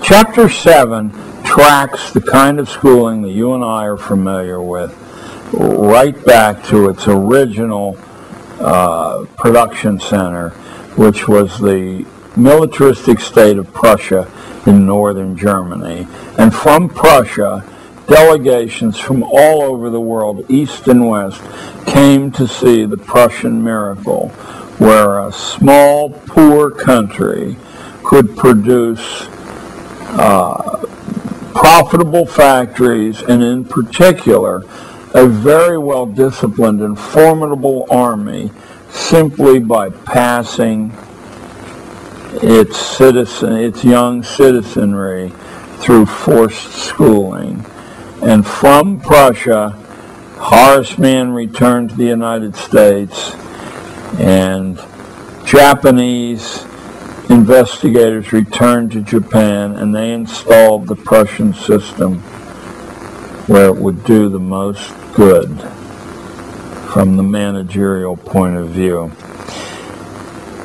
Chapter 7 tracks the kind of schooling that you and I are familiar with right back to its original production center, which was the militaristic state of Prussia in northern Germany. And from Prussia, delegations from all over the world, east and west, came to see the Prussian miracle, where a small, poor country could produce profitable factories, and in particular, a very well-disciplined and formidable army, simply by passing its young citizenry through forced schooling. And from Prussia, Horace Mann returned to the United States, and Japanese investigators returned to Japan, and they installed the Prussian system where it would do the most good from the managerial point of view.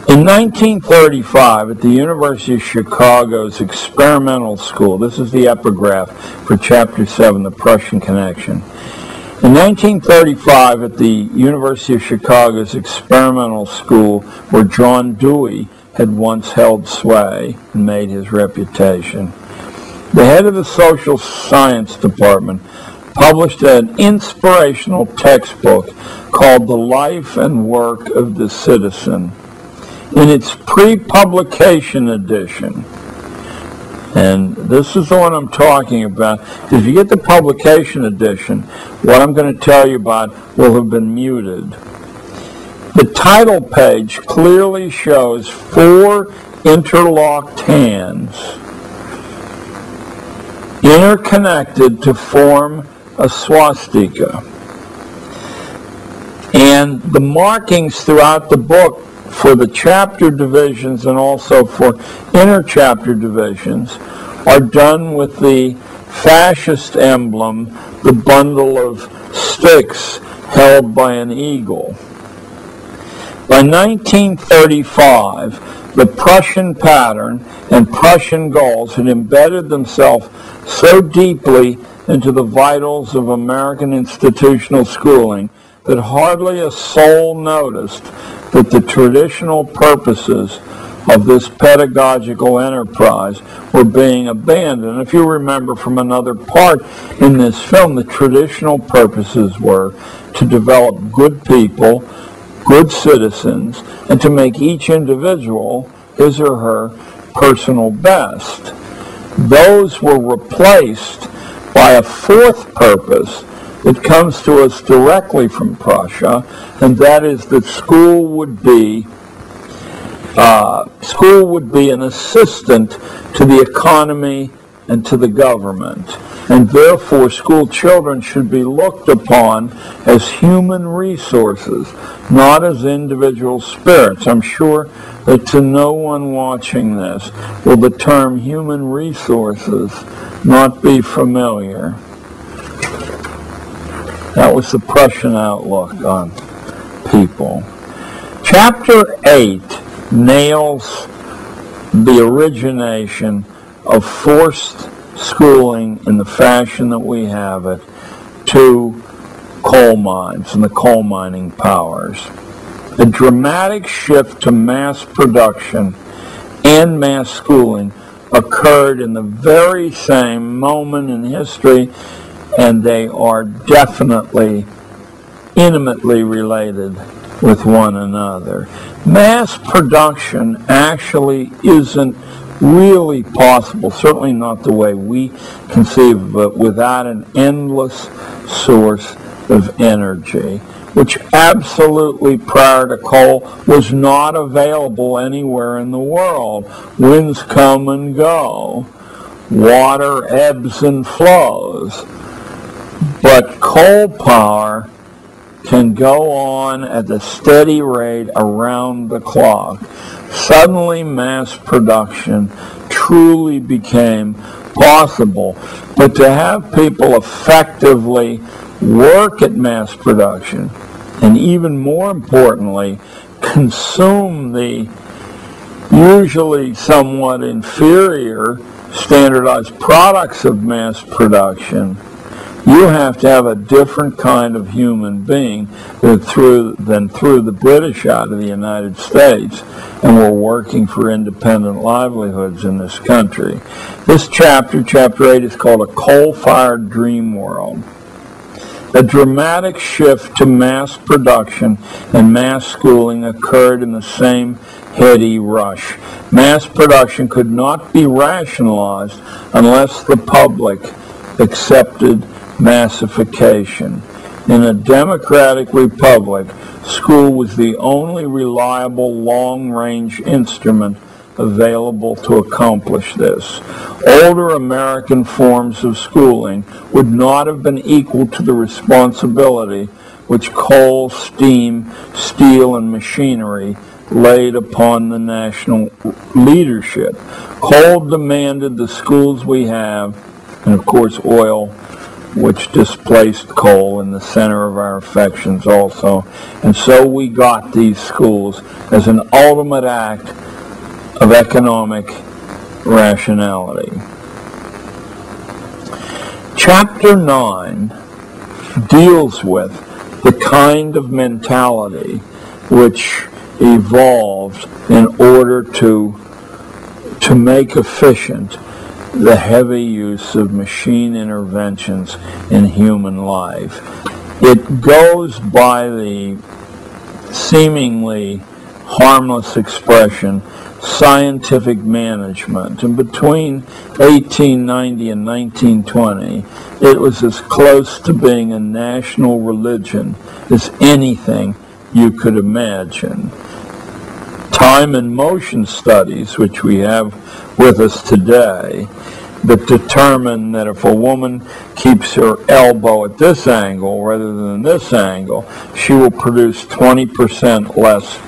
In 1935, at the University of Chicago's experimental school, this is the epigraph for Chapter 7, The Prussian Connection. In 1935, at the University of Chicago's experimental school, where John Dewey had once held sway and made his reputation, the head of the social science department published an inspirational textbook called The Life and Work of the Citizen. In its pre-publication edition, and this is the one I'm talking about, because if you get the publication edition, what I'm going to tell you about will have been muted. The title page clearly shows 4 interlocked hands interconnected to form a swastika. And the markings throughout the book for the chapter divisions and also for inter-chapter divisions are done with the fascist emblem, the bundle of sticks held by an eagle. By 1935, the Prussian pattern and Prussian goals had embedded themselves so deeply into the vitals of American institutional schooling that hardly a soul noticed that the traditional purposes of this pedagogical enterprise were being abandoned. If you remember from another part in this film, the traditional purposes were to develop good people, good citizens, and to make each individual his or her personal best. Those were replaced by a fourth purpose that comes to us directly from Prussia, and that is that school would be an assistant to the economy and to the government, and therefore school children should be looked upon as human resources, not as individual spirits. I'm sure that to no one watching this will the term human resources not be familiar. That was the Prussian outlook on people. Chapter 8 nails the origination of forced schooling in the fashion that we have it to coal mines and the coal mining powers. A dramatic shift to mass production and mass schooling occurred in the very same moment in history, and they are definitely intimately related with one another. Mass production actually isn't really possible, certainly not the way we conceive of it, without an endless source of energy, which absolutely prior to coal was not available anywhere in the world. Winds come and go. Water ebbs and flows. But coal power can go on at a steady rate around the clock. Suddenly mass production truly became possible. But to have people effectively work at mass production, and even more importantly, consume the usually somewhat inferior standardized products of mass production, you have to have a different kind of human being than through the British out of the United States and were working for independent livelihoods in this country. This chapter 8, is called A Coal-Fired Dream World. A dramatic shift to mass production and mass schooling occurred in the same heady rush. Mass production could not be rationalized unless the public accepted massification. In a democratic republic, school was the only reliable long-range instrument available to accomplish this. Older American forms of schooling would not have been equal to the responsibility which coal, steam, steel, and machinery laid upon the national leadership. Coal demanded the schools we have, and of course oil, which displaced coal in the center of our affections also. And so we got these schools as an ultimate act of economic rationality. Chapter 9 deals with the kind of mentality which evolved in order to make efficient the heavy use of machine interventions in human life. It goes by the seemingly harmless expression scientific management, and between 1890 and 1920 it was as close to being a national religion as anything you could imagine. Time and motion studies, which we have with us today, that determine that if a woman keeps her elbow at this angle rather than this angle, she will produce 20% less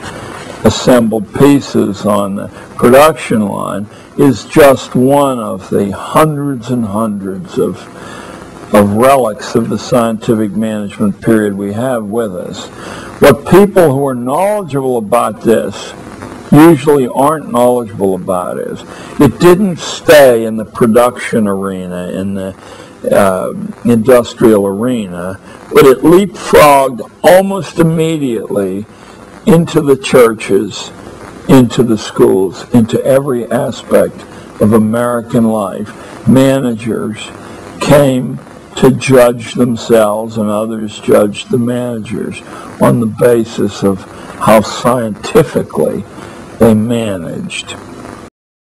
assembled pieces on the production line, is just one of the hundreds and hundreds of relics of the scientific management period we have with us. What people who are knowledgeable about this usually aren't knowledgeable about is it didn't stay in the production arena, in the industrial arena, but it leapfrogged almost immediately into the churches, into the schools, into every aspect of American life. Managers came to judge themselves, and others judged the managers on the basis of how scientifically they managed.